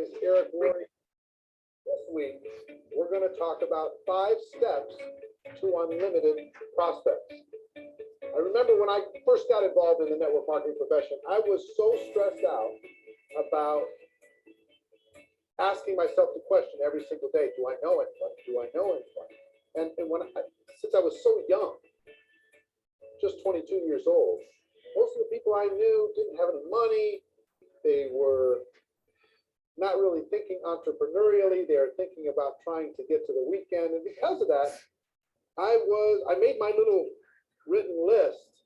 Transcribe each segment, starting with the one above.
is Eric Roy. This week, we're going to talk about 5 steps to unlimited prospects. I remember when I first got involved in the network marketing profession, I was so stressed out about asking myself the question every single day, do I know anybody? Do I know anybody? And since I was so young, just 22 years old, most of the people I knew didn't have any money. They were not really thinking entrepreneurially. They were thinking about trying to get to the weekend. And because of that, I made my little written list,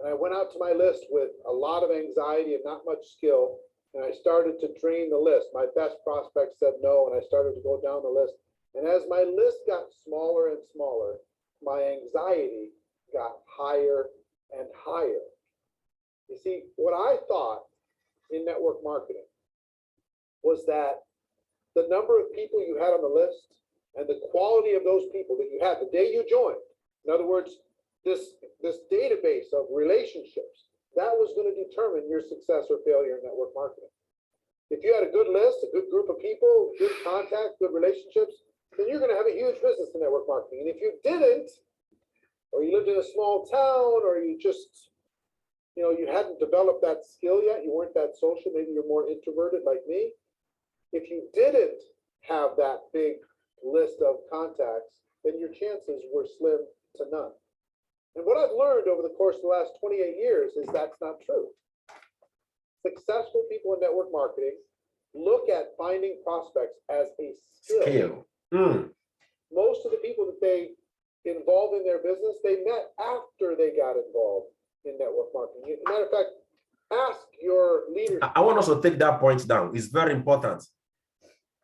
and I went out to my list with a lot of anxiety and not much skill. And I started to drain the list. My best prospects said no, and I started to go down the list. And as my list got smaller and smaller, my anxiety got higher and higher. You see, what I thought in network marketing was that the number of people you had on the list and the quality of those people that you had the day you joined, in other words, this database of relationships, that was going to determine your success or failure in network marketing. If you had a good list, a good group of people, good contacts, good relationships, then you're going to have a huge business in network marketing. And if you didn't, or you lived in a small town, or you just, you hadn't developed that skill yet, you weren't that social, maybe you're more introverted like me. If you didn't have that big list of contacts, then your chances were slim to none. And what I've learned over the course of the last 28 years is that's not true. Successful people in network marketing look at finding prospects as a skill. Most of the people that they involve in their business, they met after they got involved in network marketing. As a matter of fact, ask your leaders. I want us to take that point down. It's very important.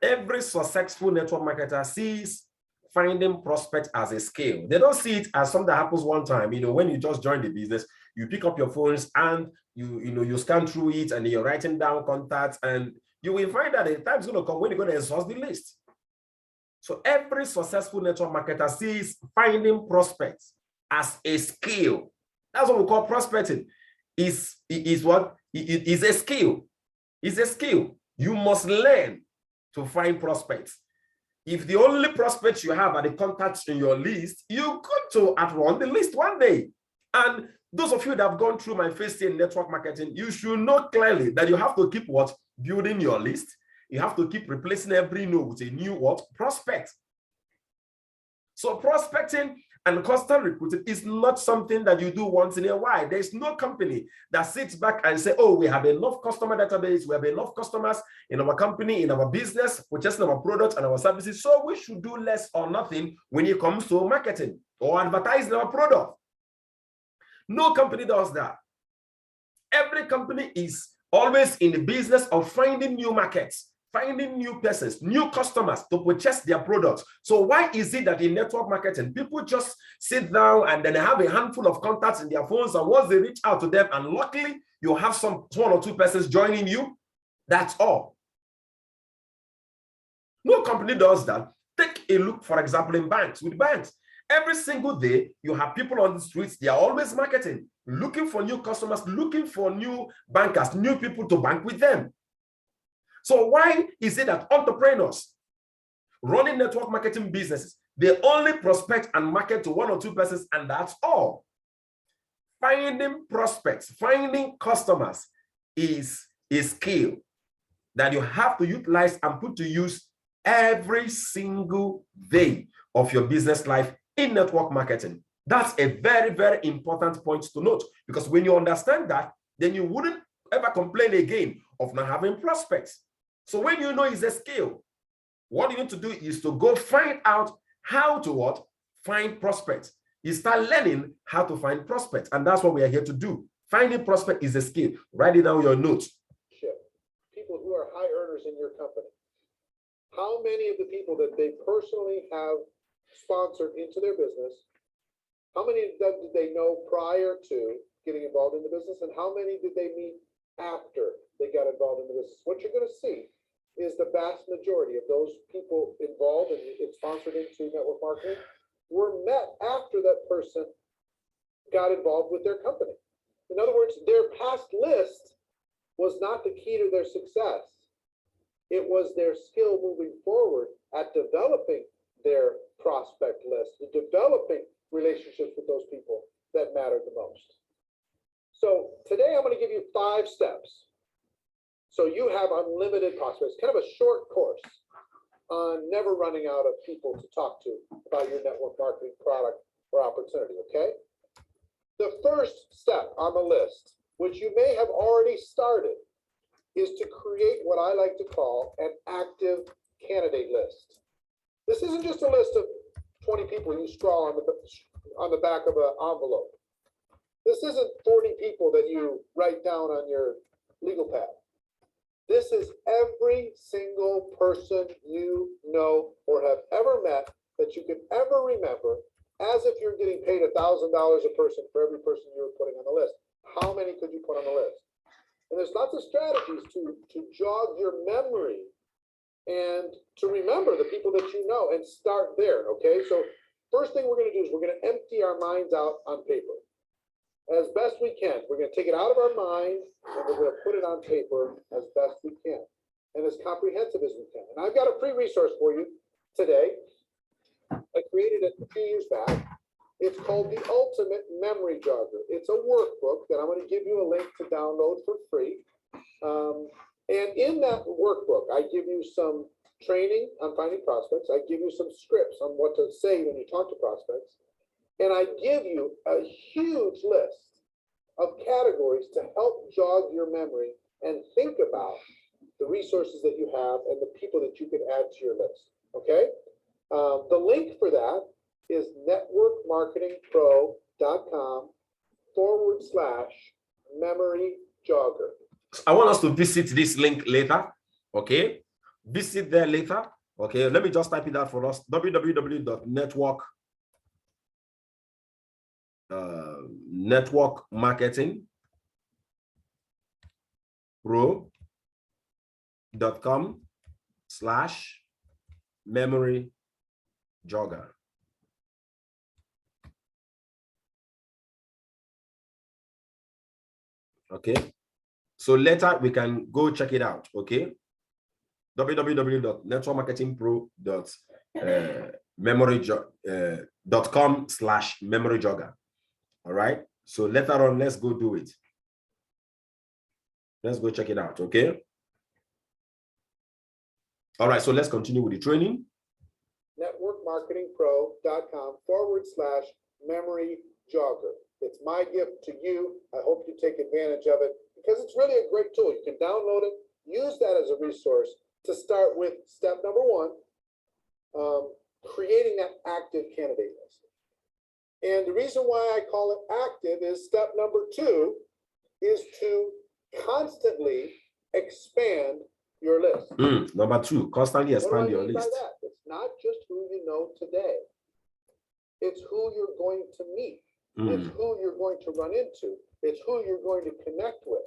Every successful network marketer sees finding prospects as a skill. They don't see it as something that happens one time. When you just join the business, you pick up your phones and you scan through it and you're writing down contacts, and you will find that the time's going to come when you're going to exhaust the list. So every successful network marketer sees finding prospects as a skill. That's what we call prospecting. Is what? It is a skill. It's a skill. You must learn to find prospects. If the only prospects you have are the contacts in your list, you're going to outrun the list one day. And those of you that have gone through my first year in network marketing, you should know clearly that you have to keep what? Building your list. You have to keep replacing every no with a new what? Prospect. So prospecting and constant recruiting is not something that you do once in a while. There's no company that sits back and say, oh, we have enough customer database, we have enough customers in our company, in our business, we're testing our products and our services, so we should do less or nothing when it comes to marketing or advertising our product. No company does that. Every company is always in the business of finding new markets, finding new persons, new customers to purchase their products. So why is it that in network marketing, people just sit down and then they have a handful of contacts in their phones, and once they reach out to them, and luckily you have one or two persons joining you, that's all. No company does that. Take a look, for example, in banks. With banks, every single day, you have people on the streets, they are always marketing, looking for new customers, looking for new bankers, new people to bank with them. So why is it that entrepreneurs running network marketing businesses, they only prospect and market to one or two persons, and that's all? Finding prospects, finding customers is a skill that you have to utilize and put to use every single day of your business life in network marketing. That's a very, very important point to note, because when you understand that, then you wouldn't ever complain again of not having prospects. So when you know it's a skill, what you need to do is to go find out how to what? Find prospects. You start learning how to find prospects, and that's what we are here to do. Finding prospect is a skill. Write it down your notes. People who are high earners in your company, how many of the people that they personally have sponsored into their business, how many of them did they know prior to getting involved in the business, and how many did they meet after they got involved in the business? What you're going to see is the vast majority of those people involved and sponsored into network marketing were met after that person got involved with their company. In other words, their past list was not the key to their success. It was their skill moving forward at developing their prospect list, developing relationships with those people that mattered the most. So today I'm going to give you 5 steps. So you have unlimited prospects, kind of a short course on never running out of people to talk to about your network marketing product or opportunity, okay? The first step on the list, which you may have already started, is to create what I like to call an active candidate list. This isn't just a list of 20 people you scrawl on the back of an envelope. This isn't 40 people that you write down on your legal pad. This is every single person you know or have ever met that you can ever remember, as if you're getting paid $1,000 a person for every person you were putting on the list. How many could you put on the list? And there's lots of strategies to jog your memory and to remember the people that you know and start there, okay? So first thing we're going to do is we're going to empty our minds out on paper. As best we can. We're going to take it out of our mind and we're going to put it on paper as best we can and as comprehensive as we can. And I've got a free resource for you today. I created it a few years back. It's called the Ultimate Memory Jogger. It's a workbook that I'm going to give you a link to download for free. And in that workbook, I give you some training on finding prospects. I give you some scripts on what to say when you talk to prospects. And I give you a huge list of categories to help jog your memory and think about the resources that you have and the people that you can add to your list, okay? The link for that is networkmarketingpro.com/memory jogger. I want us to visit this link later, okay? Visit there later, okay? Let me just type it out for us, networkmarketingpro.com/memory jogger. Okay, so later we can go check it out. Okay, www.networkmarketingpro.com/memory jogger. All right, so later on, let's go do it. Let's go check it out. Okay. All right, so let's continue with the training. networkmarketingpro.com/memory jogger. It's my gift to you. I hope you take advantage of it because it's really a great tool. You can download it, use that as a resource to start with step number 1, creating that active candidate list. And the reason why I call it active is step number 2 is to constantly expand your list. Number 2, constantly expand your list. By that? It's not just who you know today. It's who you're going to meet. It's who you're going to run into. It's who you're going to connect with.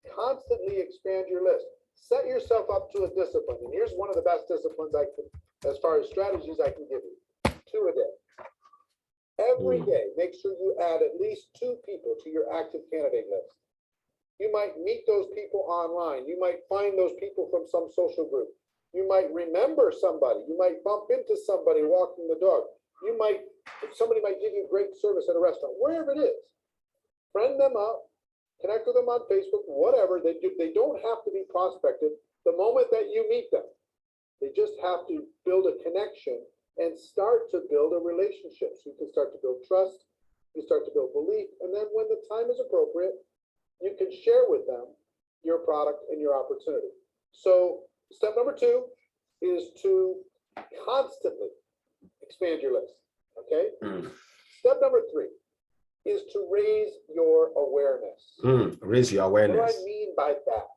Constantly expand your list. Set yourself up to a discipline. And here's one of the best disciplines I can, as far as strategies I can give you. 2 a day. Every day, make sure you add at least 2 people to your active candidate list. You might meet those people online. You might find those people from some social group. You might remember somebody. You might bump into somebody walking the dog. You might, somebody might give you great service at a restaurant, wherever it is. Friend them up, connect with them on Facebook, whatever. They don't have to be prospected the moment that you meet them. They just have to build a connection and start to build a relationship. So you can start to build trust, you start to build belief, and then when the time is appropriate, you can share with them your product and your opportunity. So step number 2 is to constantly expand your list, okay? Step number 3 is to raise your awareness. Raise your awareness. What do I mean by that?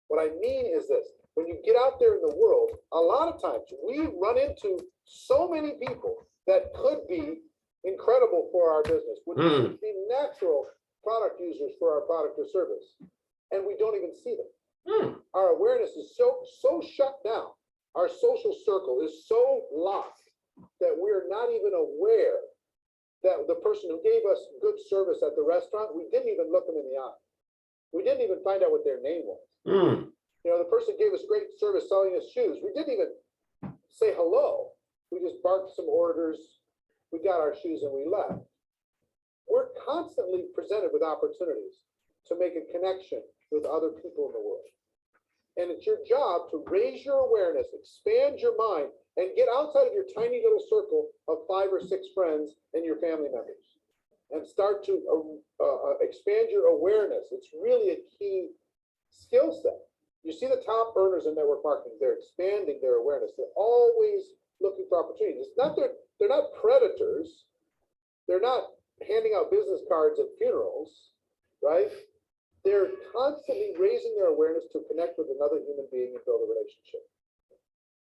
What I mean is this. When you get out there in the world, a lot of times we run into so many people that could be incredible for our business, would be natural product users for our product or service, and we don't even see them. Our awareness is so shut down. Our social circle is so locked that we're not even aware that the person who gave us good service at the restaurant, we didn't even look them in the eye. We didn't even find out what their name was. The person gave us great service selling us shoes. We didn't even say hello. We just barked some orders. We got our shoes and we left. We're constantly presented with opportunities to make a connection with other people in the world. And it's your job to raise your awareness, expand your mind, and get outside of your tiny little circle of 5 or 6 friends and your family members, and start to expand your awareness. It's really a key skill set. You see the top earners in network marketing, they're expanding their awareness. They're always looking for opportunities. It's not they're not predators. They're not handing out business cards at funerals, right? They're constantly raising their awareness to connect with another human being and build a relationship.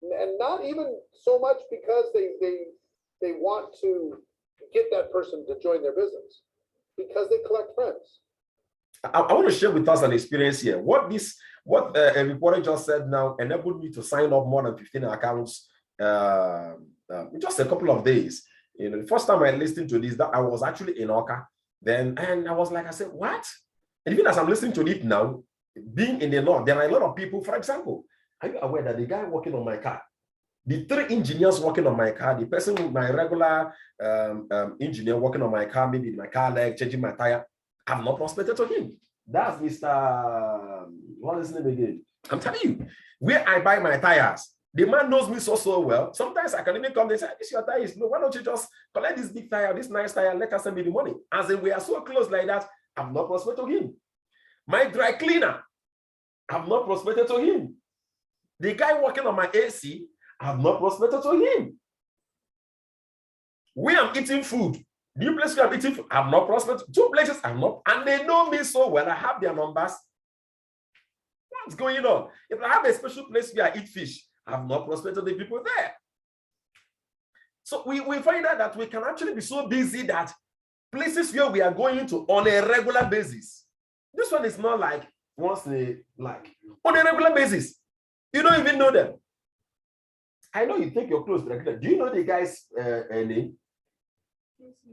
And not even so much because they want to get that person to join their business, because they collect friends. I want to share with us an experience here. What a reporter just said now enabled me to sign up more than 15 accounts in just a couple of days. The first time I listened to this, that I was actually in Oka then, and I was like, I said, what? And even as I'm listening to it now, being in the north, there are a lot of people. For example, are you aware that the guy working on my car, the 3 engineers working on my car, the person with my regular engineer working on my car, maybe my car leg, changing my tire, I've not prospected to him. That's Mr. What is his name again? I'm telling you, where I buy my tires, the man knows me so well. Sometimes I can even come and say, this is your tires. No, why don't you just collect this big tire, this nice tire, let us send me the money. As in, we are so close like that, I've not prospected to him. My dry cleaner, I've not prospected to him. The guy working on my AC, I've not prospected to him. Where I'm eating food, new place where I'm eating food, I've not prospected. 2 places I've not, and they know me so well. I have their numbers. What's going on? If I have a special place where I eat fish, I've not prospected the people there. So we find out that we can actually be so busy that places where we are going to on a regular basis. This one is not like once on a regular basis. You don't even know them. I know you take your clothes regular. Do you know the guy's name?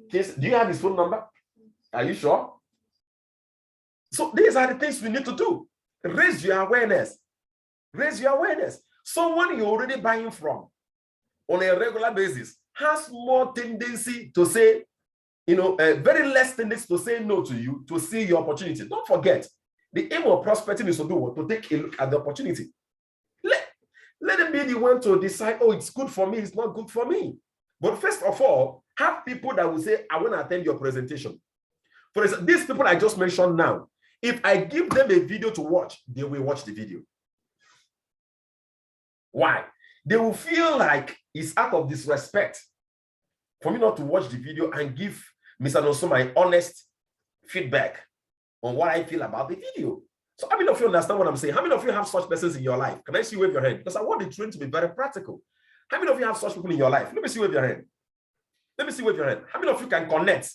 Do you have his phone number? Are you sure? So these are the things we need to do. Raise your awareness. Raise your awareness. Someone you're already buying from on a regular basis has more tendency to say, very less tendency to say no to you, to see your opportunity. Don't forget, the aim of prospecting is to do what? To take a look at the opportunity. Let them be the one to decide, oh, it's good for me, it's not good for me. But first of all, have people that will say, I want to attend your presentation. For example, these people I just mentioned now, if I give them a video to watch, they will watch the video. Why? They will feel like it's out of disrespect for me not to watch the video and give Mr. Noso my honest feedback on what I feel about the video. So how many of you understand what I'm saying? How many of you have such persons in your life? Can I see you wave your hand? Because I want the training to be very practical. How many of you have such people in your life? Let me see wave your hand. Let me see wave your hand. How many of you can connect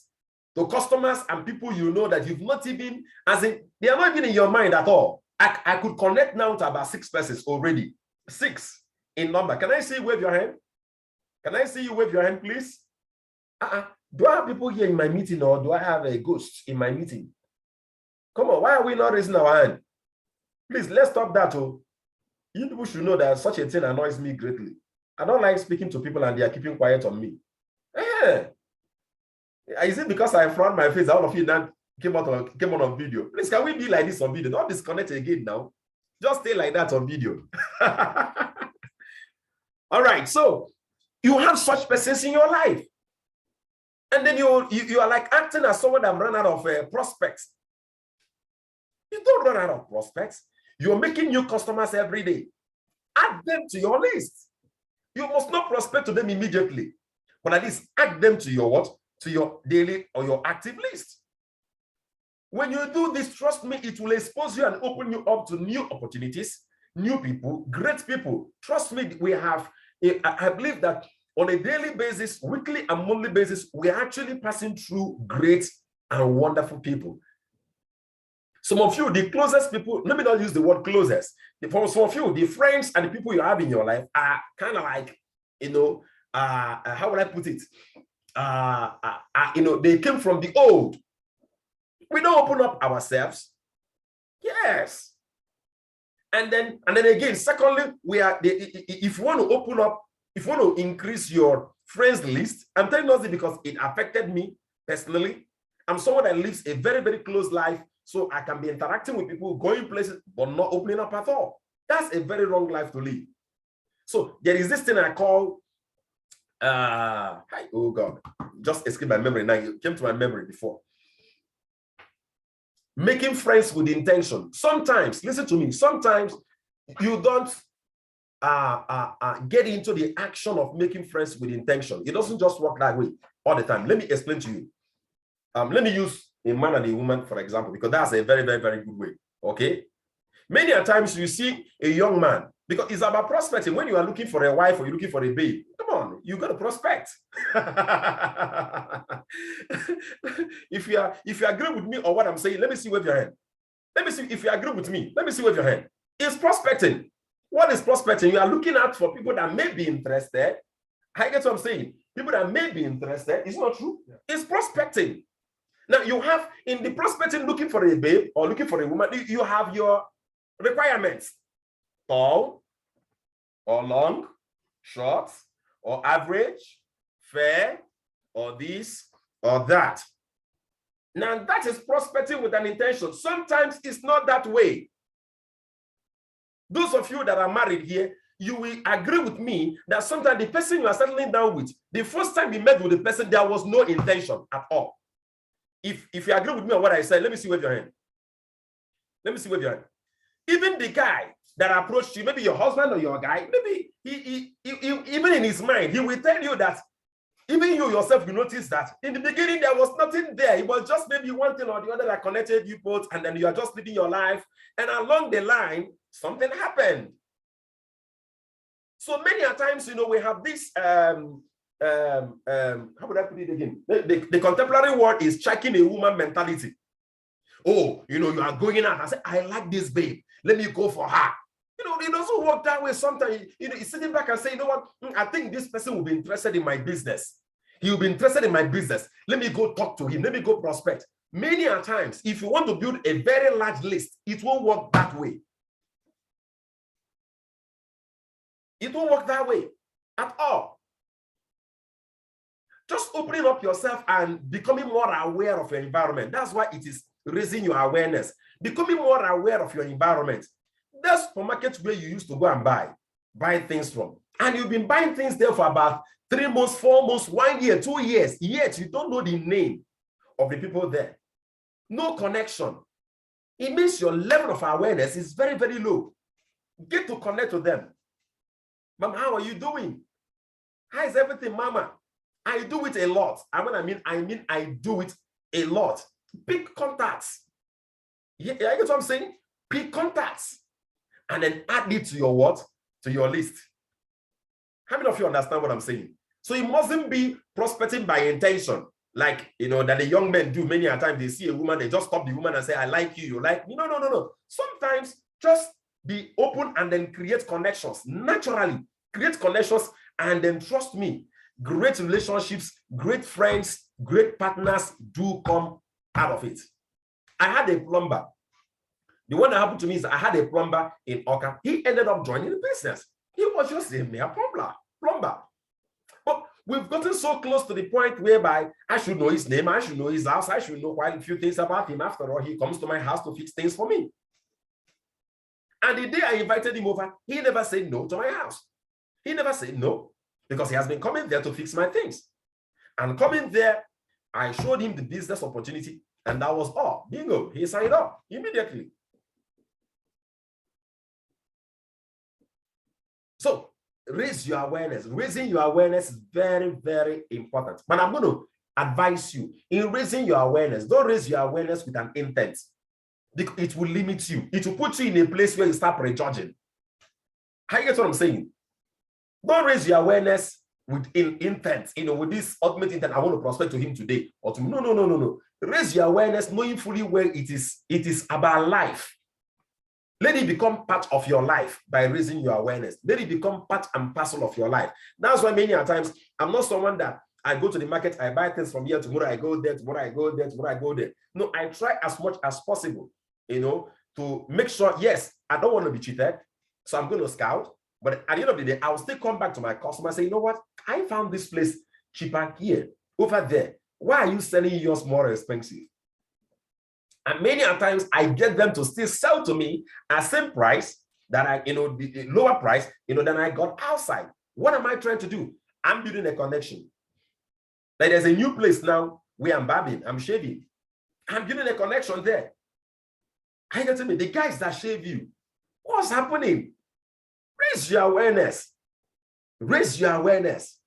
to customers and people you know that you've not even, as in, they are not even in your mind at all? I could connect now to about 6 persons already. 6 in number. Can I see you wave your hand? Can I see you wave your hand, please? Do I have people here in my meeting, or do I have a ghost in my meeting? Come on, why are we not raising our hand? Please, let's stop that. Oh, you people should know that such a thing annoys me greatly. I don't like speaking to people and they are keeping quiet on me. Is it because I frowned my face? All of you now came on video. Please, can we be like this on video? Don't disconnect again now. Just stay like that on video. All right, so you have such persons in your life. And then you are like acting as someone that ran out of prospects. You don't run out of prospects. You're making new customers every day. Add them to your list. You must not prospect to them immediately, but at least add them to your what? To your daily or your active list. When you do this, trust me, it will expose you and open you up to new opportunities, new people, great people. Trust me, I believe that on a daily basis, weekly and monthly basis, we're actually passing through great and wonderful people. Some of you, the closest people, let me not use the word closest. For some of you, the friends and the people you have in your life are kind of like, how would I put it? They came from the old. We don't open up ourselves. Yes. And then again, secondly, if you want to open up, if you want to increase your friends list, I'm telling you this because it affected me personally. I'm someone that lives a very, very close life, so I can be interacting with people, going places, but not opening up at all. That's a very wrong life to live. So there is this thing I call, oh God, just escaped my memory now. It came to my memory before. Making friends with intention. Sometimes, listen to me, sometimes you don't get into the action of making friends with intention. It doesn't just work that way all the time. Let me explain to you. Let me use a man and a woman, for example, because that's a very, very, very good way. Okay. Many a times you see a young man, because it's about prospecting. When you are looking for a wife or you're looking for a babe, come on, you got to prospect. If you agree with me or what I'm saying, let me see wave your hand. Let me see if you agree with me. Let me see wave your hand. It's prospecting. What is prospecting? You are looking out for people that may be interested. I get what I'm saying. People that may be interested. It's not true. Yeah. It's prospecting. Now you have in the prospecting, looking for a babe or looking for a woman, you have your requirements: tall or long, short or average, fair or this or that. Now that is prospecting with an intention. Sometimes it's not that way. Those of you that are married here, you will agree with me that sometimes the person you are settling down with, the first time you met with the person, there was no intention at all. If you agree with me on what I said, let me see wave your hand. Let me see wave your hand. Even the guy that approached you, maybe your husband or your guy, maybe he even in his mind, he will tell you that even you yourself, you notice that in the beginning, there was nothing there. It was just maybe one thing or the other that connected you both, and then you are just living your life. And along the line, something happened. So many a times, we have this, how would I put it again? The contemporary word is checking a woman mentality. Oh, you are going out and say, I like this babe. Let me go for her. It doesn't work that way. Sometimes, you're sitting back and say, you know what? I think this person will be interested in my business. He will be interested in my business. Let me go talk to him. Let me go prospect. Many a times, if you want to build a very large list, it won't work that way. It won't work that way at all. Just opening up yourself and becoming more aware of your environment. That's why it is raising your awareness. Becoming more aware of your environment. That's the market where you used to go and buy things from. And you've been buying things there for about 3 months, 4 months, 1 year, 2 years. Yet you don't know the name of the people there. No connection. It means your level of awareness is very, very low. Get to connect to them. Mama, how are you doing? How is everything, Mama? I do it a lot. And when I mean I do it a lot. Pick contacts. Yeah, you get what I'm saying? Pick contacts. And then add it to your what? To your list. How many of you understand what I'm saying? So it mustn't be prospecting by intention. Like, that the young men do many a time. They see a woman, they just stop the woman and say, I like you. You like me? No. Sometimes just be open and then create connections. Naturally, create connections and then trust me, great relationships, great friends, great partners do come out of it. I had a plumber. The one that happened to me is I had a plumber in Oka. He ended up joining the business. He was just a mere plumber. But we've gotten so close to the point whereby I should know his name, I should know his house, I should know quite a few things about him. After all, he comes to my house to fix things for me. And the day I invited him over, he never said no to my house. He never said no, because he has been coming there to fix my things. And coming there, I showed him the business opportunity, and that was all. Bingo, he signed up immediately. So raise your awareness. Raising your awareness is very, very important. But I'm going to advise you in raising your awareness. Don't raise your awareness with an intent. It will limit you. It will put you in a place where you start prejudging. How you get what I'm saying? Don't raise your awareness with intent, with this ultimate intent. I want to prospect to him today or tomorrow. No. Raise your awareness knowing fully well it is about life. Let it become part of your life by raising your awareness. Let it become part and parcel of your life. That's why many times I'm not someone that I go to the market, I buy things from here, tomorrow I go there, tomorrow I go there, tomorrow I go there. No, I try as much as possible, to make sure, yes, I don't want to be cheated, so I'm going to scout. But at the end of the day, I will still come back to my customer and say, you know what? I found this place cheaper here, over there. Why are you selling yours more expensive? And many a times I get them to still sell to me at same price that I, the lower price, than I got outside. What am I trying to do? I'm building a connection. Like there's a new place now where I'm barbing, I'm shaving. I'm building a connection there. I get to me, the guys that shave you, what's happening? Raise your awareness. Raise your awareness.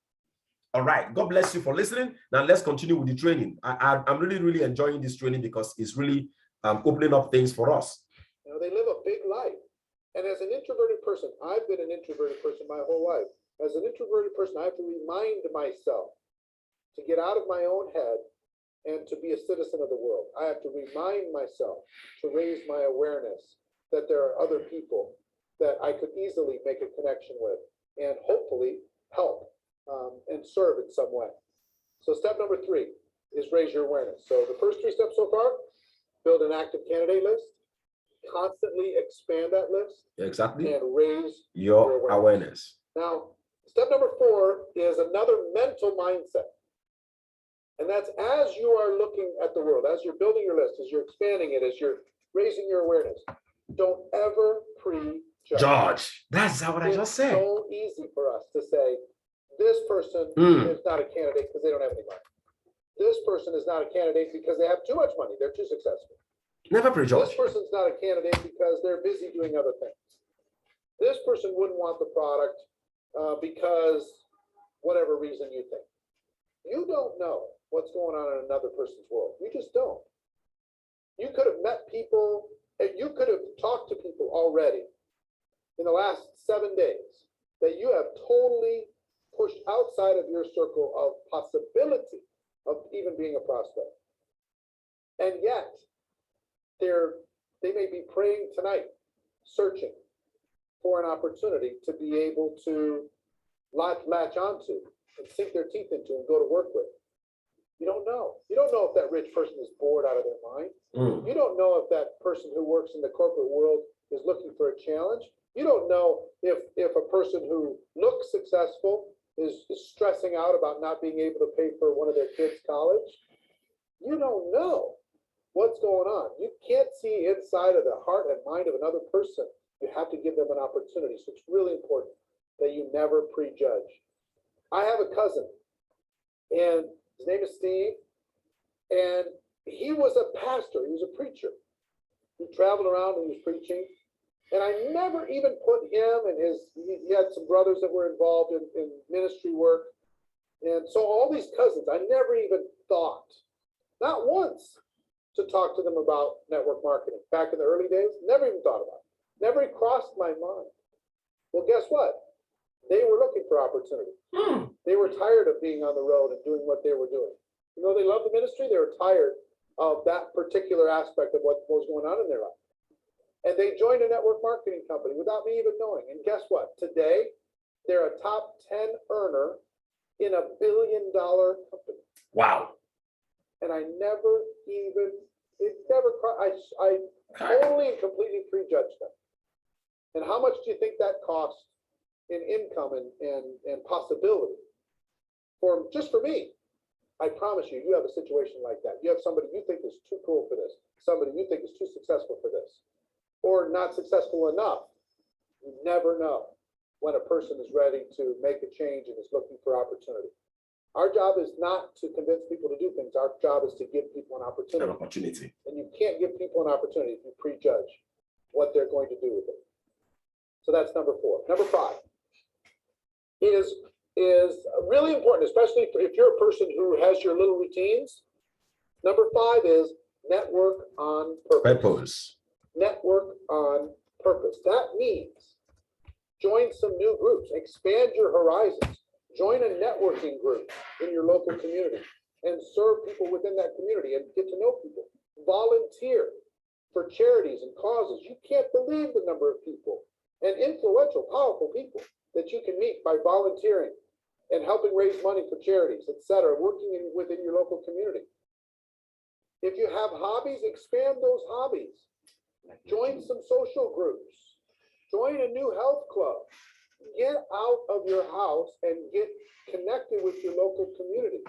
All right. God bless you for listening. Now let's continue with the training. I'm really, really enjoying this training because it's really opening up things for us. They live a big life. And as an introverted person, I've been an introverted person my whole life. As an introverted person, I have to remind myself to get out of my own head and to be a citizen of the world. I have to remind myself to raise my awareness that there are other people that I could easily make a connection with and hopefully help and serve in some way. So step number 3 is raise your awareness. So the first 3 steps so far: build an active candidate list, constantly expand that list, exactly, and raise your awareness. Now, step number 4 is another mental mindset. And that's as you are looking at the world, as you're building your list, as you're expanding it, as you're raising your awareness, don't ever prejudge. That's what I just said. It's so easy for us to say, this person is not a candidate because they don't have any money. This person is not a candidate because they have too much money. They're too successful. Never prejudge. This person's not a candidate because they're busy doing other things. This person wouldn't want the product because whatever reason you think. You don't know what's going on in another person's world. You just don't. You could have met people, and you could have talked to people already in the last 7 days that you have totally pushed outside of your circle of possibility of even being a prospect. And yet, they may be praying tonight, searching for an opportunity to be able to latch onto and sink their teeth into and go to work with. You don't know. You don't know if that rich person is bored out of their mind. You don't know if that person who works in the corporate world is looking for a challenge. You don't know if a person who looks successful is stressing out about not being able to pay for one of their kids' college. You don't know what's going on. You can't see inside of the heart and mind of another person. You have to give them an opportunity. So it's really important that you never prejudge. I have a cousin, and his name is Steve, and he was a pastor. He was a preacher. He traveled around and he was preaching. And I never even put him and he had some brothers that were involved in ministry work. And so all these cousins, I never even thought, not once, to talk to them about network marketing. Back in the early days, never even thought about it. Never even crossed my mind. Well, guess what? They were looking for opportunity. They were tired of being on the road and doing what they were doing. You know, they loved the ministry. They were tired of that particular aspect of what was going on in their life. And they joined a network marketing company without me even knowing. And guess what? Today, they're a top 10 earner in a $1 billion company. Wow. And I never even, I totally and completely prejudged them. And how much do you think that cost in income and possibility just for me? I promise you, you have a situation like that. You have somebody you think is too cool for this, somebody you think is too successful for this, or not successful enough. You never know when a person is ready to make a change and is looking for opportunity. Our job is not to convince people to do things. Our job is to give people an opportunity. And you can't give people an opportunity if you prejudge what they're going to do with it. So that's number 4. Number 5 is really important, especially if you're a person who has your little routines. Number 5 is network on purpose. Network on purpose. That means join some new groups, expand your horizons, join a networking group in your local community and serve people within that community and get to know people. Volunteer for charities and causes. You can't believe the number of people and influential, powerful people that you can meet by volunteering and helping raise money for charities, etc., working within your local community. If you have hobbies, expand those hobbies. Join some social groups. Join a new health club. Get out of your house and get connected with your local community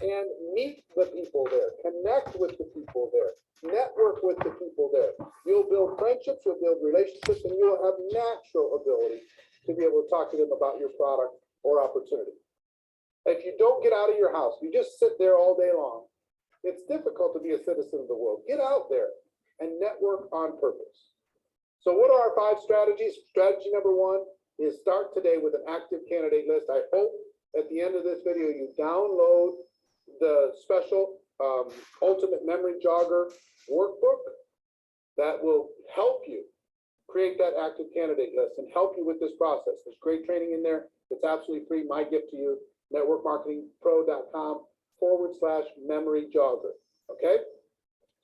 and meet the people there, connect with the people there, network with the people there. You'll build friendships, you'll build relationships, and you'll have natural ability to be able to talk to them about your product or opportunity. If you don't get out of your house, you just sit there all day long, it's difficult to be a citizen of the world. Get out there and network on purpose. So what are our 5 strategies? Strategy number 1 is start today with an active candidate list. I hope at the end of this video, you download the special Ultimate Memory Jogger workbook that will help you create that active candidate list and help you with this process. There's great training in there. It's absolutely free. My gift to you, networkmarketingpro.com/memory jogger. Okay?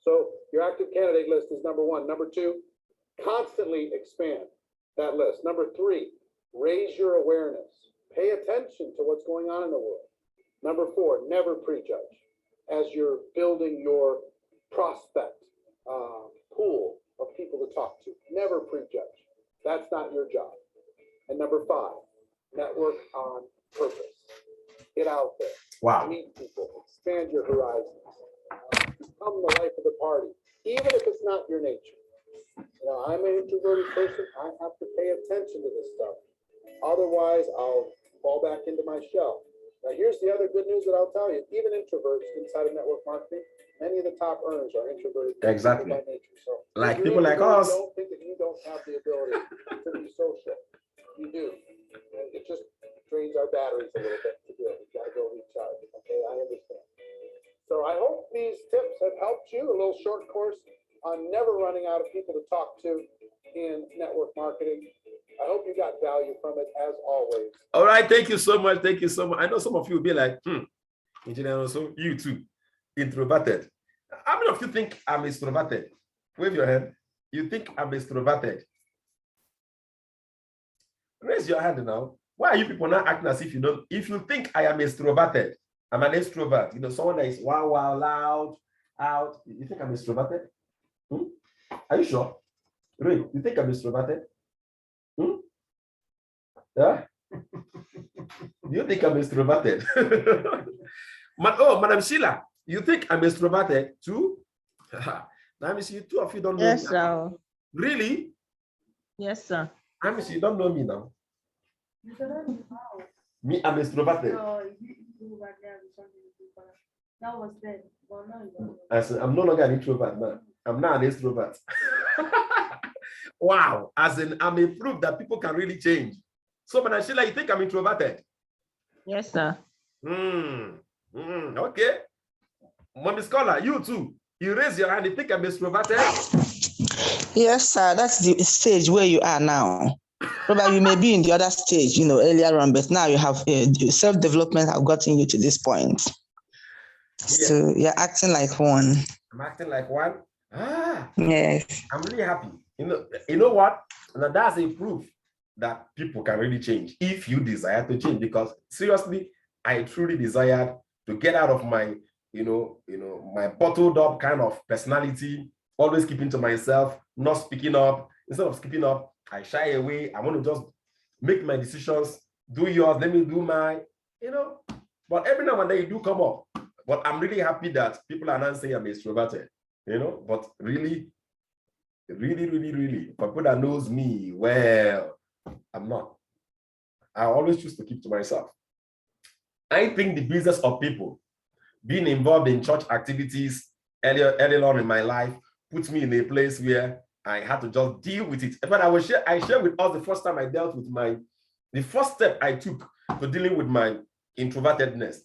So your active candidate list is number 1. Number 2, constantly expand that list. Number 3, raise your awareness. Pay attention to what's going on in the world. Number 4, never prejudge as you're building your prospect pool of people to talk to. Never prejudge. That's not your job. And number 5, network on purpose. Get out there. Wow. Meet people. Expand your horizons. Become the life of the party, even if it's not your nature. You know, I'm an introverted person. I have to pay attention to this stuff. Otherwise, I'll fall back into my shell. Now, here's the other good news that I'll tell you. Even introverts inside of network marketing, many of the top earners are introverted Exactly. by nature. So like people like us. Don't think that you don't have the ability to be social. You do. And it just drains our batteries a little bit to do it. We've got to go recharge. Okay, I understand. So I hope these tips have helped you. A little short course on never running out of people to talk to in network marketing. I hope you got value from it, as always. All right, thank you so much. Thank you so much. I know some of you will be like, Engineer, also you too, introverted. How many of you think I'm extroverted? Wave your hand. You think I'm extroverted? Raise your hand now. Why are you people not acting as if you don't? If you think I am extroverted, I'm an extrovert. You know, someone that is wow, wow, loud, out. You think I'm extroverted? Are you sure? Really? You think I'm extroverted? Yeah? Do you think I'm extroverted? Madam Sheila, you think I'm extroverted too? Let me see, 2 of you don't know me. Yes, sir. Really? Yes, sir. Let me see, you don't know me now. Me, I'm extroverted. That was then. I said, I'm no longer an introvert now. I'm now an extrovert. Wow, as in I'm a proof that people can really change. So, Madam Sheila, you think I'm introverted? Yes, sir. Okay. Mommy Scholar, you too. You raise your hand, you think I'm extroverted? Yes, sir. That's the stage where you are now. Probably you may be in the other stage, you know, earlier on, but now you have self-development have gotten you to this point. Yeah. So you're acting like one. I'm acting like one? Yes. I'm really happy. You know what? Now that's a proof that people can really change if you desire to change, because seriously, I truly desired to get out of my, my bottled up kind of personality, always keeping to myself, not speaking up. Instead of speaking up, I shy away. I want to just make my decisions, do yours, let me do mine, But every now and then you do come up. But I'm really happy that people are not saying I'm extroverted, But really, for people that knows me well, I'm not. I always choose to keep to myself. I think the business of people, being involved in church activities early on in my life, puts me in a place where I had to just deal with it. But I share with us the first time I dealt with the first step I took to dealing with my introvertedness.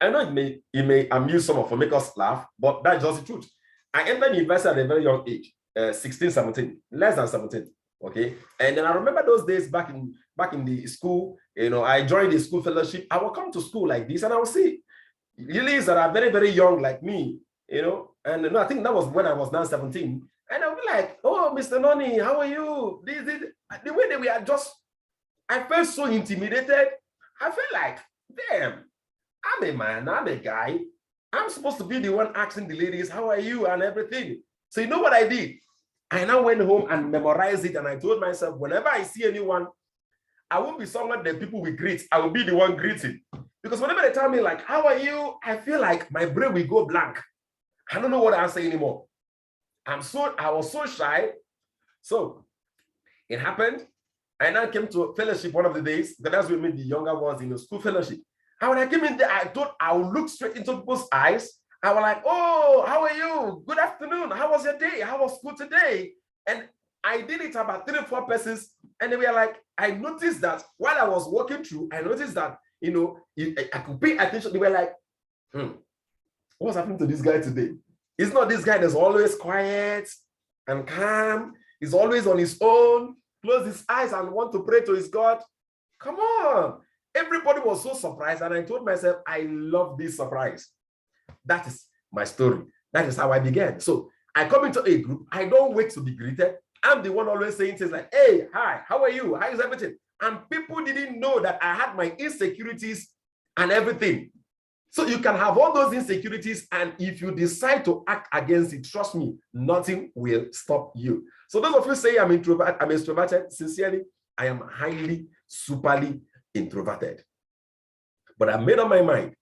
I know it may amuse some of us, make us laugh, but that's just the truth. I entered university at a very young age, 16, 17, less than 17. Okay. And then I remember those days back in the school, I joined the school fellowship. I would come to school like this and I would see lilies that are very, very young like me, and I think that was when I was now 17. And I would be like, oh, Mr. Noni, how are you? The way that we are just, I felt so intimidated. I felt like, damn, I'm a man, I'm a guy. I'm supposed to be the one asking the ladies, how are you and everything. So you know what I did? I now went home and memorized it, and I told myself, whenever I see anyone, I won't be someone that people will greet. I will be the one greeting. Because whenever they tell me, like, how are you? I feel like my brain will go blank. I don't know what I'll say anymore. I was so shy. So it happened. I now came to fellowship one of the days. That's when we met the younger ones in the school fellowship. And when I came in there, I thought I would look straight into people's eyes. I was like, oh, how are you? Good afternoon. How was your day? How was school today? And I did it about 3 or 4 persons. And they were like, I noticed that while I was walking through, I noticed that, I could pay attention. They were like, what's happening to this guy today? It's not this guy that's always quiet and calm. He's always on his own, close his eyes and want to pray to his God. Come on. Everybody was so surprised. And I told myself, I love this surprise. That is my story. That is how I began. So I come into a group. I don't wait to be greeted. I'm the one always saying things like, hey, hi, how are you? How is everything? And people didn't know that I had my insecurities and everything. So you can have all those insecurities, and if you decide to act against it, trust me, nothing will stop you. So those of you say I'm extroverted, sincerely, I am highly, superly introverted. But I made up my mind.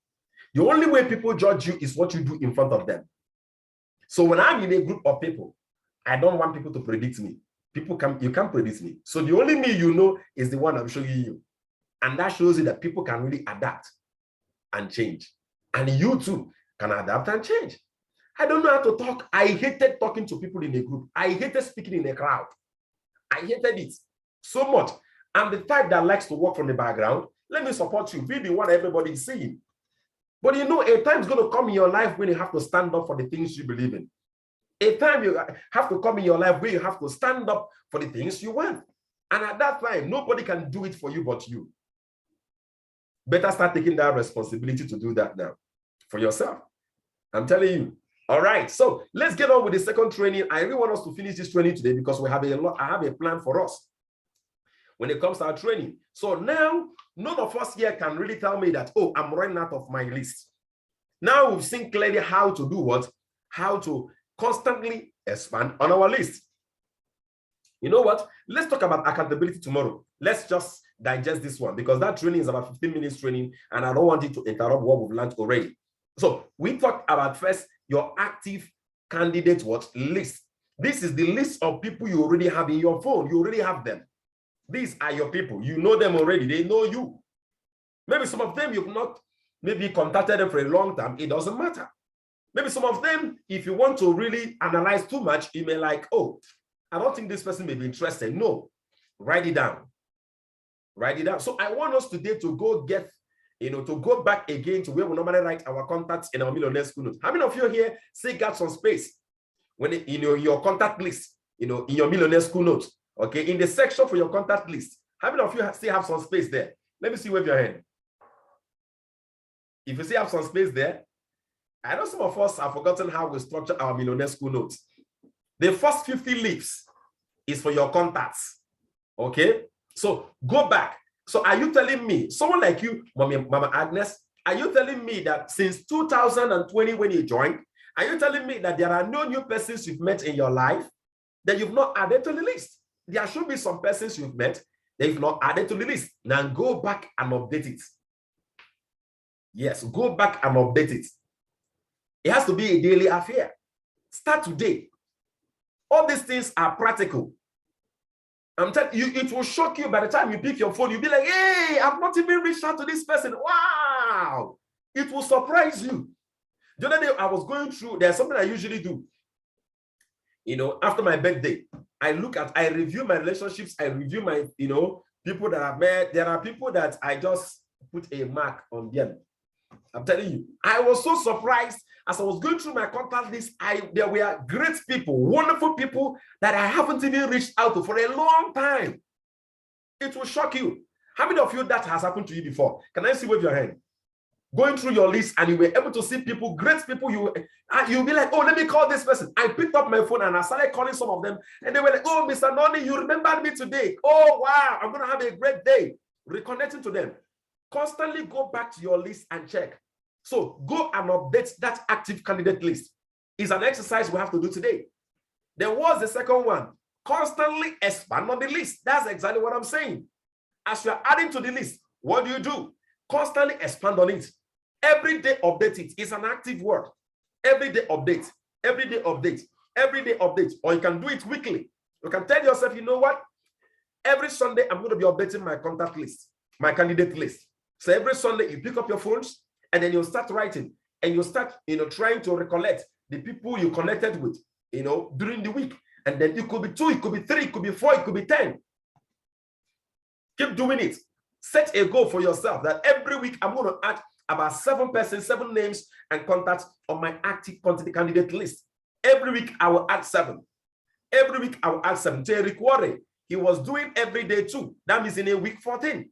The only way people judge you is what you do in front of them. So when I'm in a group of people, I don't want people to predict me. You can't predict me. So the only me you know is the one I'm showing you. And that shows you that people can really adapt and change. And you too can adapt and change. I don't know how to talk. I hated talking to people in a group. I hated speaking in a crowd. I hated it so much. I'm the type that likes to work from the background. Let me support you. Be the one everybody is seeing. But a time is going to come in your life when you have to stand up for the things you believe in. A time you have to come in your life where you have to stand up for the things you want. And at that time, nobody can do it for you but you. Better start taking that responsibility to do that now for yourself. I'm telling you. All right, so let's get on with the second training. I really want us to finish this training today because I have a plan for us when it comes to our training. So now, none of us here can really tell me that, oh, I'm running out of my list. Now we've seen clearly how to do what? How to constantly expand on our list. You know what? Let's talk about accountability tomorrow. Let's just digest this one because that training is about 15 minutes training and I don't want it to interrupt what we've learned already. So we talked about first your active candidate list. This is the list of people you already have in your phone. You already have them. These are your people. You know them already. They know you. Maybe some of them you've not maybe contacted them for a long time. It doesn't matter. Maybe some of them, if you want to really analyze too much, you may like, oh, I don't think this person may be interested. No, write it down. Write it down. So I want us today to go get, to go back again to where we normally write our contacts in our millionaire school notes. How many of you here say got some space when your contact list, in your millionaire school notes? Okay, in the section for your contact list. How many of you still have some space there? Let me see, wave your hand. If you still have some space there, I know some of us have forgotten how we structure our millionaire school notes. The first 50 leaves is for your contacts. Okay, so go back. So are you telling me, someone like you, Mama Agnes, are you telling me that since 2020 when you joined, are you telling me that there are no new persons you've met in your life that you've not added to the list? There should be some persons you've met that you've not added to the list. Now go back and update it. Yes, go back and update it. It has to be a daily affair. Start today. All these things are practical. I'm telling you, it will shock you by the time you pick your phone. You'll be like, hey, I've not even reached out to this person. Wow. It will surprise you. The other day I was going through, there's something I usually do. After my birthday, I review my relationships. I review my, people that I've met. There are people that I just put a mark on them. I'm telling you, I was so surprised as I was going through my contact list. There were great people, wonderful people that I haven't even reached out to for a long time. It will shock you. How many of you that has happened to you before? Can I see wave your hand? Going through your list and you were able to see people, great people, you'll be like, oh, let me call this person. I picked up my phone and I started calling some of them and they were like, oh, Mr. Noni, you remembered me today. Oh, wow, I'm going to have a great day. Reconnecting to them. Constantly go back to your list and check. So go and update that active candidate list. It's an exercise we have to do today. Then what's the second one? Constantly expand on the list. That's exactly what I'm saying. As you're adding to the list, what do? Constantly expand on it. Every day update it. It's an active word. Every day update. Every day update. Every day update. Or you can do it weekly. You can tell yourself, you know what? Every Sunday, I'm going to be updating my contact list, my candidate list. So every Sunday, you pick up your phones and then you start writing and you start, trying to recollect the people you connected with, during the week. And then it could be 2, it could be 3, it could be 4, it could be 10. Keep doing it. Set a goal for yourself that every week I'm going to add about 7 persons, 7 names and contacts on my active candidate list. Every week I will add 7. Every week I will add 7. To Eric Warren, he was doing every day 2. That means in a week 14.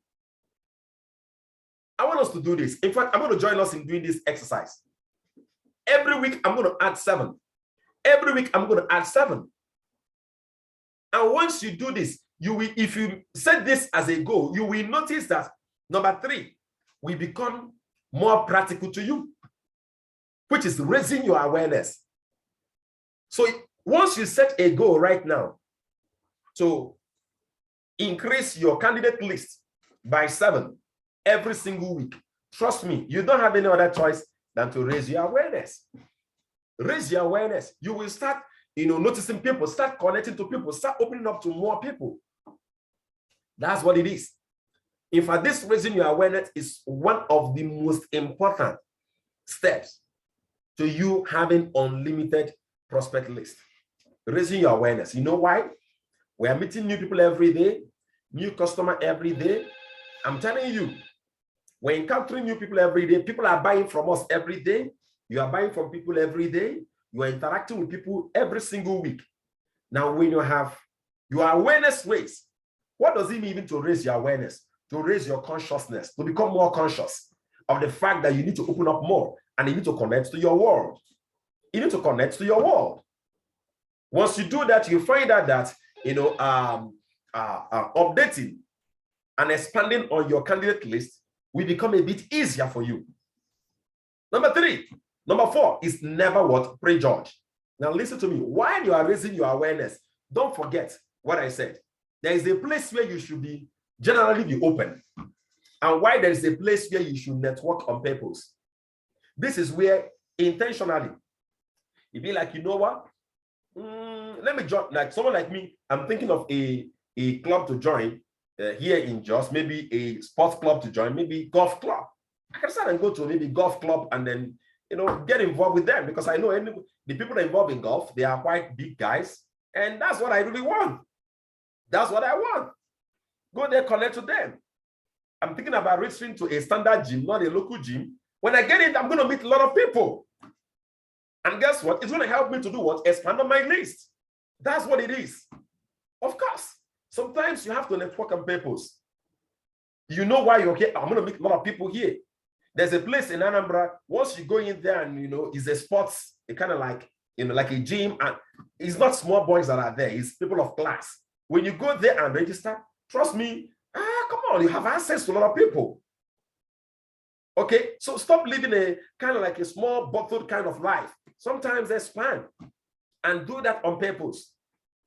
I want us to do this. In fact, I'm going to join us in doing this exercise. Every week I'm going to add 7. Every week I'm going to add 7. And once you do this, you will, if you set this as a goal, you will notice that number 3 will become more practical to you, which is raising your awareness. So once you set a goal right now to increase your candidate list by 7 every single week, trust me, you don't have any other choice than to raise your awareness. Raise your awareness. You will start, noticing people, start connecting to people, start opening up to more people. That's what it is. In fact, this raising your awareness is one of the most important steps to you having unlimited prospect list. Raising your awareness. You know why? We are meeting new people every day, new customer every day. I'm telling you, we're encountering new people every day. People are buying from us every day. You are buying from people every day. You are interacting with people every single week. Now, when you have your awareness raised, what does it mean to raise your awareness? To raise your consciousness, to become more conscious of the fact that you need to open up more and you need to connect to your world. You need to connect to your world. Once you do that, you find out that, updating and expanding on your candidate list will become a bit easier for you. Number 4 is never what? Prejudge. Now listen to me. While you are raising your awareness, don't forget what I said. There is a place where you should be generally be open. And why there is a place where you should network on purpose. This is where intentionally, you be like, you know what? Let me join, like someone like me, I'm thinking of a club to join here in Jos, maybe a sports club to join, maybe golf club. I can start and go to maybe golf club and then, get involved with them because I know the people that are involved in golf, they are quite big guys. And that's what I really want. That's what I want. Go there, connect to them. I'm thinking about registering to a standard gym, not a local gym. When I get in, I'm going to meet a lot of people. And guess what? It's going to help me to do what? Expand on my list. That's what it is. Of course, sometimes you have to network on purpose. You know why you're here. I'm going to meet a lot of people here. There's a place in Anambra. Once you go in there and, it's a sports, it kind of like, like a gym. And it's not small boys that are there. It's people of class. When you go there and register, trust me, come on, you have access to a lot of people. Okay, so stop living a kind of like a small bottled kind of life. Sometimes expand and do that on purpose.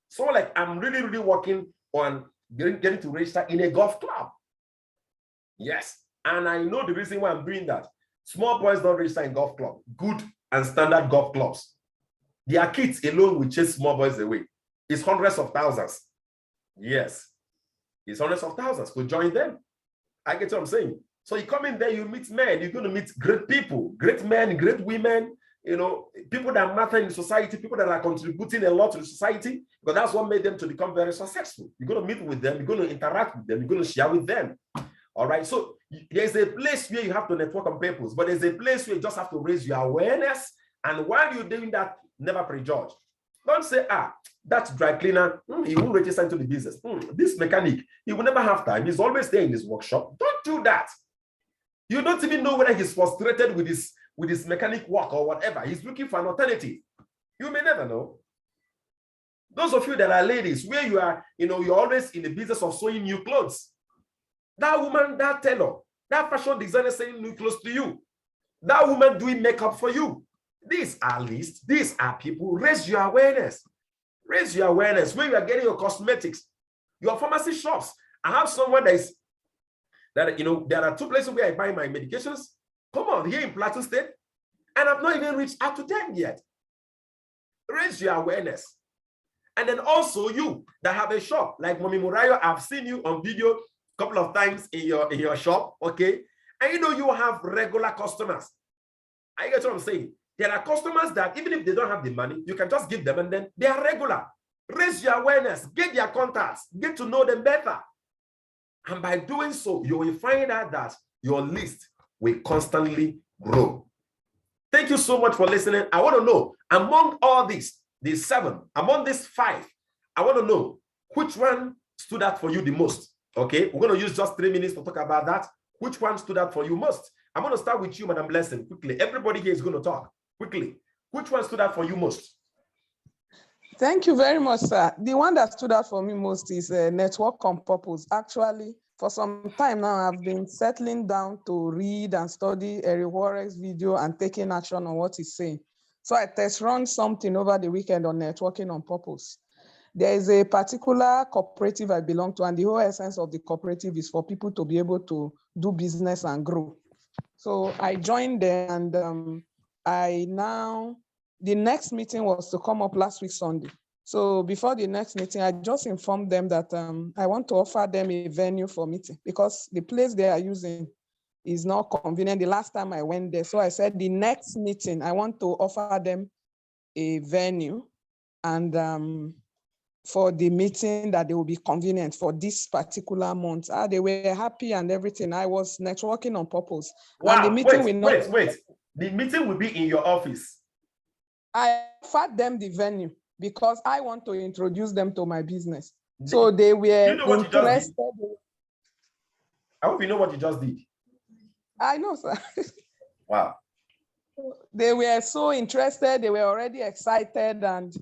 So like I'm really, really working on getting to register in a golf club. Yes, and I know the reason why I'm doing that. Small boys don't register in golf club. Good and standard golf clubs. Their kids alone will chase small boys away. It's hundreds of thousands. Yes, it's hundreds of thousands to join them. I get what I'm saying. So you come in there, you meet men, you're going to meet great people, great men, great women, people that matter in society, people that are contributing a lot to the society, because that's what made them to become very successful. You're going to meet with them, you're going to interact with them, you're going to share with them. All right. So there's a place where you have to network on purpose, but there's a place where you just have to raise your awareness. And while you're doing that, never prejudge. Don't say, that dry cleaner, he won't register into the business. This mechanic, he will never have time. He's always there in his workshop. Don't do that. You don't even know whether he's frustrated with his mechanic work or whatever. He's looking for an alternative. You may never know. Those of you that are ladies, where you are, you're always in the business of sewing new clothes. That woman, that tailor, that fashion designer selling new clothes to you. That woman doing makeup for you. These are lists. These are people. Raise your awareness. Raise your awareness where you are getting your cosmetics, your pharmacy shops. I have someone that, you know, there are 2 places where I buy my medications. Come on, here in Plateau State, and I've not even reached out to them yet. Raise your awareness. And then also you that have a shop like Mommy Murayo, I've seen you on video a couple of times in your shop, okay? And you know you have regular customers. I get what I'm saying. There are customers that even if they don't have the money, you can just give them and then they are regular. Raise your awareness, get their contacts, get to know them better. And by doing so, you will find out that your list will constantly grow. Thank you so much for listening. I want to know, among all these 7, among these 5, I want to know which one stood out for you the most. Okay, we're going to use just 3 minutes to talk about that. Which one stood out for you most? I'm going to start with you, Madam Blessing, quickly. Everybody here is going to talk quickly. Which one stood out for you most? Thank you very much, sir. The one that stood out for me most is network on purpose. Actually, for some time now, I've been settling down to read and study Eric Warwick's video and taking action on what he's saying. So I test run something over the weekend on networking on purpose. There is a particular cooperative I belong to, and the whole essence of the cooperative is for people to be able to do business and grow. So I joined there, and the next meeting was to come up last week, Sunday. So before the next meeting, I just informed them that I want to offer them a venue for meeting because the place they are using is not convenient. The last time I went there, so I said the next meeting, I want to offer them a venue and for the meeting that they will be convenient for this particular month. They were happy and everything. I was networking on purpose. Wow, and the meeting wait. The meeting will be in your office. I offered them the venue because I want to introduce them to my business. So they were interested. I hope you know what you just did. I know, sir. Wow. They were so interested. They were already excited. And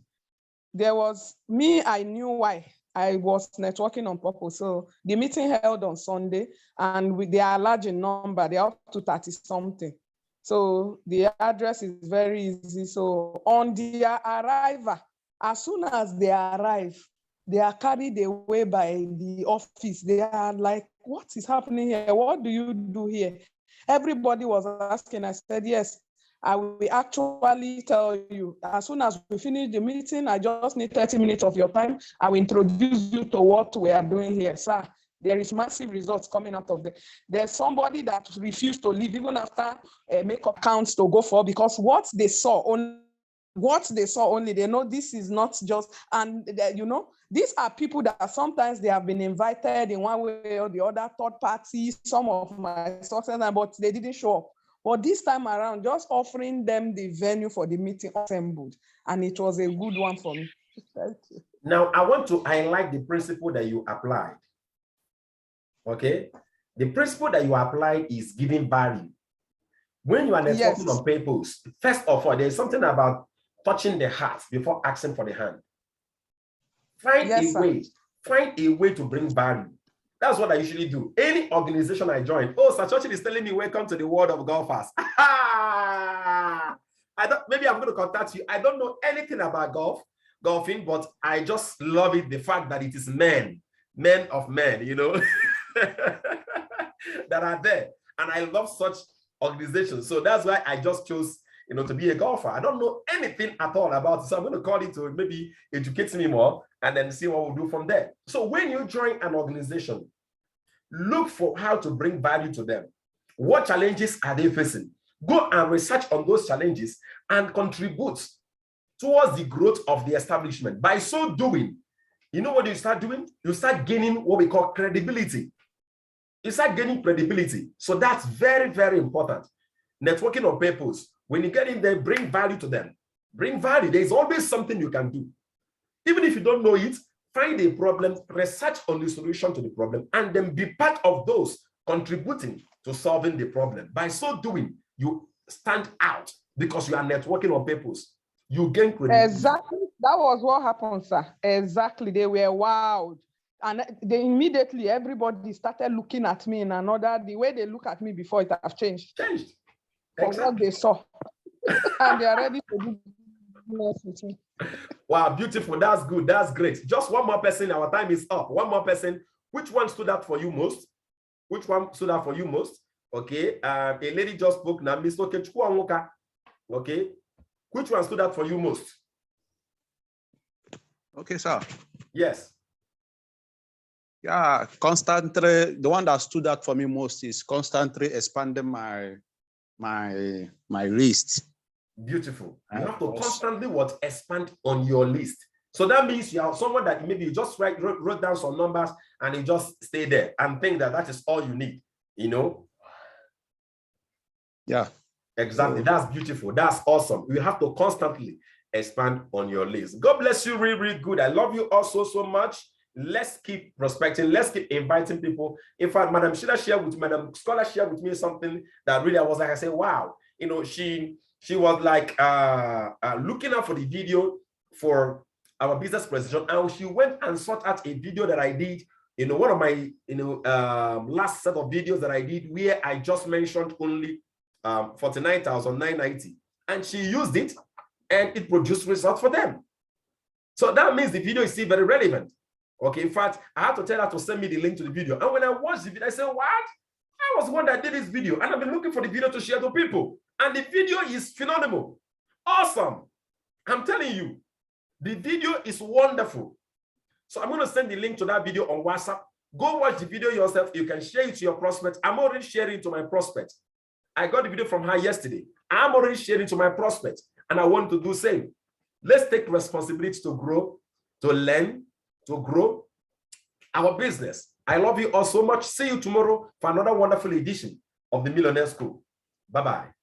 there was me, I knew why. I was networking on purpose. So the meeting held on Sunday, and they are large in number. They are up to 30 something. So the address is very easy. So on their arrival, as soon as they arrive, they are carried away by the office. They are like, what is happening here? What do you do here? Everybody was asking. I said, yes, I will actually tell you. As soon as we finish the meeting, I just need 30 minutes of your time. I will introduce you to what we are doing here, sir. There is massive results coming out of there. There's somebody that refused to leave even after makeup counts to go for, because what they saw only, they know this is not just, and you know, these are people that sometimes they have been invited in one way or the other, third party, some of my success, but they didn't show up. But this time around, just offering them the venue for the meeting assembled, and it was a good one for me. Thank you. Now, I want to highlight the principle that you applied. Okay? The principle that you applied is giving value. When you are networking on purpose, first of all, there's something about touching the heart before asking for the hand. Find a way to bring value. That's what I usually do. Any organization I join, oh, Sir Churchill is telling me, welcome to the world of golfers. Maybe I'm going to contact you. I don't know anything about golfing, but I just love it, the fact that it is men of men, you know, that are there. And I love such organizations. So that's why I just chose, you know, to be a golfer. I don't know anything at all about it. So I'm going to call it to maybe educate me more and then see what we'll do from there. So when you join an organization, look for how to bring value to them. What challenges are they facing? Go and research on those challenges and contribute towards the growth of the establishment. By so doing, you know what you start doing? You start gaining what we call credibility. You start gaining credibility. So that's very, very important. Networking on purpose. When you get in there, bring value to them. Bring value. There's always something you can do. Even if you don't know it, find a problem, research on the solution to the problem, and then be part of those contributing to solving the problem. By so doing, you stand out because you are networking on purpose. You gain credibility. Exactly. That was what happened, sir. Exactly. They were wowed. And they immediately, everybody started looking at me in another, the way they look at me before, it has changed. Changed. From what they saw. And they are ready to do. Bless you too. Wow, beautiful. That's good. That's great. Just one more person. Our time is up. One more person. Which one stood out for you most? Which one stood out for you most? Okay. A lady just spoke now. Mr. Kechukwu. Okay. Which one stood out for you most? Okay, sir. Yes. Yeah, constantly, the one that stood out for me most is constantly expanding my list. Beautiful. You have to constantly expand on your list. So that means you have someone that maybe you just wrote down some numbers and you just stay there and think that that is all you need, you know? Yeah. Exactly. That's beautiful. That's awesome. You have to constantly expand on your list. God bless you. Really, really good. I love you all so much. Let's keep prospecting. Let's keep inviting people. In fact, Madam Scholar shared with me something that really I was like, I said, wow, you know, she was like looking out for the video for our business presentation, and she went and sought out a video that I did, you know, one of my, you know, last set of videos that I did where I just mentioned only 49,990, and she used it and it produced results for them. So that means the video is still very relevant. Okay, in fact, I had to tell her to send me the link to the video. And when I watched the video, I said, what? I was the one that did this video, and I've been looking for the video to share to people. And the video is phenomenal. Awesome. I'm telling you, the video is wonderful. So I'm going to send the link to that video on WhatsApp. Go watch the video yourself. You can share it to your prospect. I'm already sharing it to my prospect. I got the video from her yesterday. I'm already sharing it to my prospect, and I want to do the same. Let's take responsibility to grow, to learn, to grow our business. I love you all so much. See you tomorrow for another wonderful edition of the Millionaire School. Bye-bye.